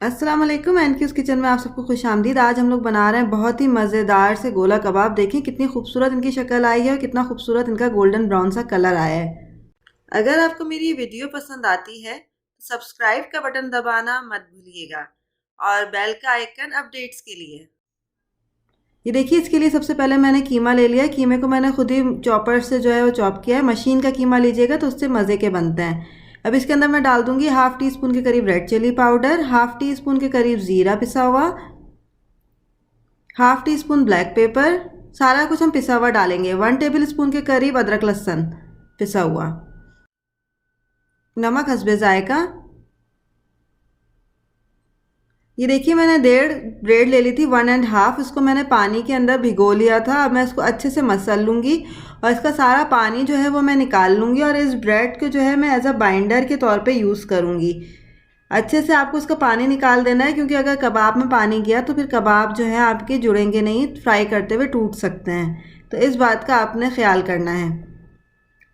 अस्सलाम वालेकुम एनक्यूज़ किचन में आप सबको खुश आमदीद। आज हम लोग बना रहे हैं बहुत ही मज़ेदार से गोला कबाब। देखें कितनी खूबसूरत इनकी शक्ल आई है और कितना खूबसूरत इनका गोल्डन ब्राउन सा कलर आया है। अगर आपको मेरी ये वीडियो पसंद आती है तो सब्सक्राइब का बटन दबाना मत भूलिएगा और बेल का आइकन अपडेट्स के लिए। ये देखिए, इसके लिए सबसे पहले मैंने कीमा ले लिया है। कीमे को मैंने खुद ही चॉपर से जो है वो चॉप किया है। मशीन का कीमा लीजिएगा तो उससे मज़े के बनते हैं। अब इसके अंदर मैं डाल दूंगी हाफ़ टी स्पून के करीब red chilli powder, half teaspoon के करीब ज़ीरा पिसा हुआ, half teaspoon black pepper. सारा कुछ हम पिसा हुआ डालेंगे। 1 टेबल स्पून के करीब अदरक लहसुन पिसा हुआ, नमक हस्बे जायका। ये देखिए, मैंने 1.5 ब्रेड ले ली थी, 1.5। इसको मैंने पानी के अंदर भिगो लिया था। अब मैं इसको अच्छे से मसल लूँगी और इसका सारा पानी जो है वो मैं निकाल लूँगी और इस ब्रेड को जो है मैं एज अ बाइंडर के तौर पे यूज़ करूँगी। अच्छे से आपको इसका पानी निकाल देना है, क्योंकि अगर कबाब में पानी गया तो फिर कबाब जो है आपके जुड़ेंगे नहीं, फ्राई करते हुए टूट सकते हैं। तो इस बात का आपने ख्याल करना है।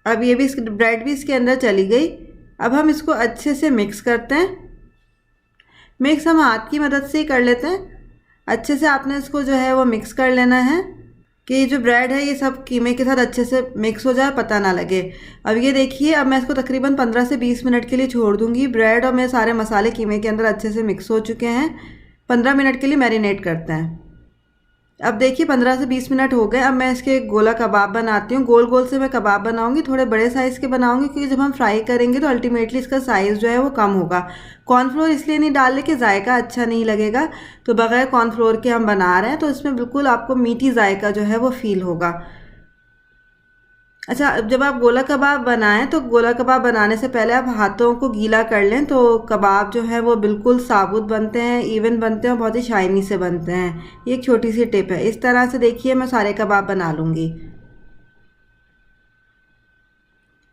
अब ये भी ब्रेड भी इसके अंदर चली गई। अब हम इसको अच्छे से मिक्स करते हैं। मिक्स हम हाथ की मदद से ही कर लेते हैं। अच्छे से आपने इसको जो है वो मिक्स कर लेना है कि ये जो ब्रेड है ये सब कीमे के साथ अच्छे से मिक्स हो जाए, पता ना लगे। अब ये देखिए, अब मैं इसको तकरीबन 15 से 20 मिनट के लिए छोड़ दूंगी। ब्रेड और मेरे सारे मसाले कीमे के अंदर अच्छे से मिक्स हो चुके हैं। 15 मिनट के लिए मैरिनेट करते हैं। अब देखिए 15 से 20 मिनट हो गए। अब मैं इसके गोला कबाब बनाती हूँ। गोल गोल से मैं कबाब बनाऊंगी, थोड़े बड़े साइज़ के बनाऊंगी, क्योंकि जब हम फ्राई करेंगे तो अल्टीमेटली इसका साइज़ जो है वो कम होगा। कॉर्नफ्लोर इसलिए नहीं डाल रहे कि जायका अच्छा नहीं लगेगा, तो बगैर कॉर्नफ्लोर के हम बना रहे हैं, तो इसमें बिल्कुल आपको मीठी जायका जो है वो फील होगा। अच्छा, जब आप गोला कबाब बनाएं तो गोला कबाब बनाने से पहले आप हाथों को गीला कर लें, तो कबाब जो है वो बिल्कुल साबुत बनते हैं, इवन बनते हैं और बहुत ही शाइनी से बनते हैं। ये एक छोटी सी टिप है। इस तरह से देखिए मैं सारे कबाब बना लूँगी।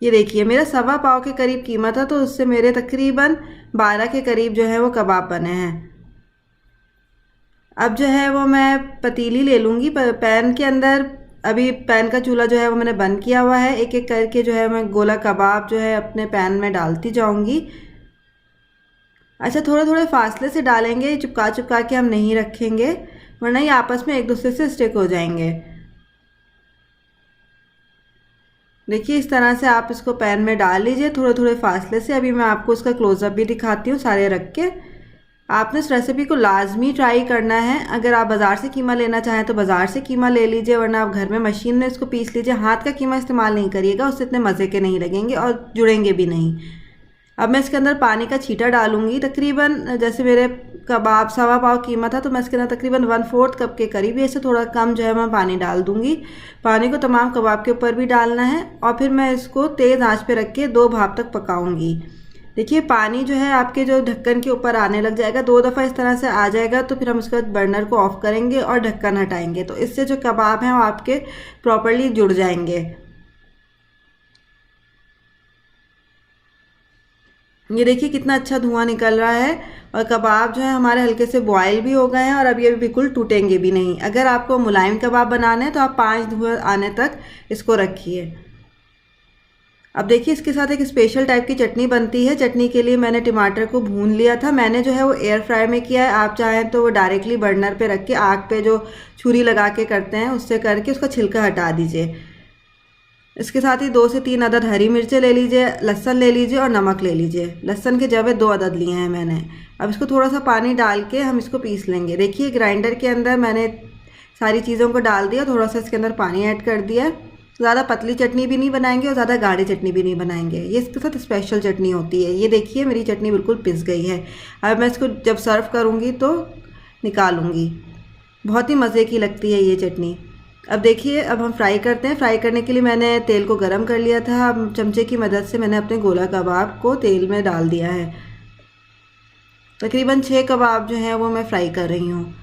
ये देखिए, मेरा 1.25 पाव के करीब कीमा था, तो उससे मेरे तकरीबन 12 के करीब जो है वो कबाब बने हैं। अब जो है वो मैं पतीली ले लूँगी। पैन के अंदर, अभी पैन का चूल्हा जो है वो मैंने बंद किया हुआ है। एक एक करके जो है मैं गोला कबाब जो है अपने पैन में डालती जाऊंगी। अच्छा, थोड़े थोड़े फासले से डालेंगे, चिपका चिपका के हम नहीं रखेंगे, वरना ये आपस में एक दूसरे से स्टिक हो जाएंगे। देखिए, इस तरह से आप इसको पैन में डाल लीजिए थोड़े थोड़े फासले से। अभी मैं आपको इसका क्लोजअप भी दिखाती हूँ सारे रख के। आपने इस रेसिपी को लाजमी ट्राई करना है। अगर आप बाज़ार से कीमा लेना चाहें तो बाज़ार से कीमा ले लीजिए, वरना आप घर में मशीन में इसको पीस लीजिए। हाथ का कीमा इस्तेमाल नहीं करिएगा, उससे इतने मज़े के नहीं लगेंगे और जुड़ेंगे भी नहीं। अब मैं इसके अंदर पानी का छींटा डालूंगी। तकरीबन जैसे मेरे कबाब 1.25 पाव कीमा था, तो मैं इसके अंदर तकरीबन 1/4 कप के करीब, इससे थोड़ा कम जो है मैं पानी डाल दूंगी। पानी को तमाम कबाब के ऊपर भी डालना है और फिर मैं इसको तेज़ आंच पे रख के 2 भाप तक पकाऊंगी। देखिए, पानी जो है आपके जो ढक्कन के ऊपर आने लग जाएगा। 2 दफ़ा इस तरह से आ जाएगा तो फिर हम उसके बाद बर्नर को ऑफ करेंगे और ढक्कन हटाएंगे, तो इससे जो कबाब हैं वो आपके प्रॉपर्ली जुड़ जाएंगे। ये देखिए कितना अच्छा धुआं निकल रहा है और कबाब जो है हमारे हल्के से बॉयल भी हो गए हैं और अब ये बिल्कुल टूटेंगे भी नहीं। अगर आपको मुलायम कबाब बनाने हैं तो आप 5 धुआं आने तक इसको रखिए। अब देखिए, इसके साथ एक स्पेशल टाइप की चटनी बनती है। चटनी के लिए मैंने टमाटर को भून लिया था। मैंने जो है वो एयर फ्राई में किया है। आप चाहें तो वो डायरेक्टली बर्नर पे रख के आग पे जो छुरी लगा के करते हैं उससे करके उसका छिलका हटा दीजिए। इसके साथ ही 2 से 3 अदद हरी मिर्चें ले लीजिए, लहसुन ले लीजिए और नमक ले लीजिए। लहसुन के जवे 2 अदद लिए हैं मैंने। अब इसको थोड़ा सा पानी डाल के हम इसको पीस लेंगे। देखिए, ग्राइंडर के अंदर मैंने सारी चीज़ों को डाल दिया, थोड़ा सा इसके अंदर पानी ऐड कर दिया। ज़्यादा पतली चटनी भी नहीं बनाएंगे और ज़्यादा गाढ़ी चटनी भी नहीं बनाएंगे। ये इसके साथ स्पेशल चटनी होती है। ये देखिए, मेरी चटनी बिल्कुल पिस गई है। अब मैं इसको जब सर्व करूँगी तो निकालूँगी। बहुत ही मज़े की लगती है ये चटनी। अब देखिए, अब हम फ्राई करते हैं। फ्राई करने के लिए मैंने तेल को गरम कर लिया था। अब चमचे की मदद से मैंने अपने गोला कबाब को तेल में डाल दिया है। तकरीबन 6 कबाब जो हैं वो मैं फ्राई कर रही हूँ।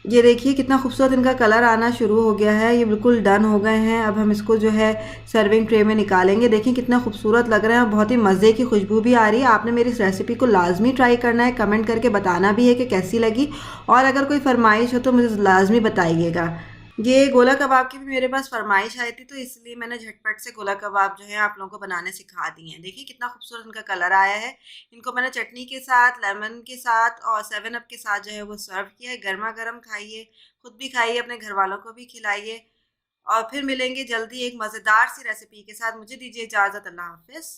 ये देखिए कितना खूबसूरत इनका कलर आना शुरू हो गया है। ये बिल्कुल डन हो गए हैं। अब हम इसको जो है सर्विंग ट्रे में निकालेंगे। देखिए कितना खूबसूरत लग रहे हैं, बहुत ही मज़े की खुशबू भी आ रही है। आपने मेरी इस रेसिपी को लाजमी ट्राई करना है, कमेंट करके बताना भी है कि कैसी लगी, और अगर कोई फरमाइश हो तो मुझे लाजमी बताइएगा। ये गोला कबाब की भी मेरे पास फरमाइश आई थी, तो इसलिए मैंने झटपट से गोला कबाब जो है आप लोगों को बनाने सिखा दिए हैं। देखिए कितना खूबसूरत इनका कलर आया है। इनको मैंने चटनी के साथ, लेमन के साथ और 7 अप के साथ जो है वो सर्व किया है। गर्मा गर्म खाइए, खुद भी खाइए, अपने घर वालों को भी खिलाइए। और फिर मिलेंगे जल्दी एक मज़ेदार सी रेसिपी के साथ। मुझे दीजिए इजाज़त। अल्लाह हाफ़िज़।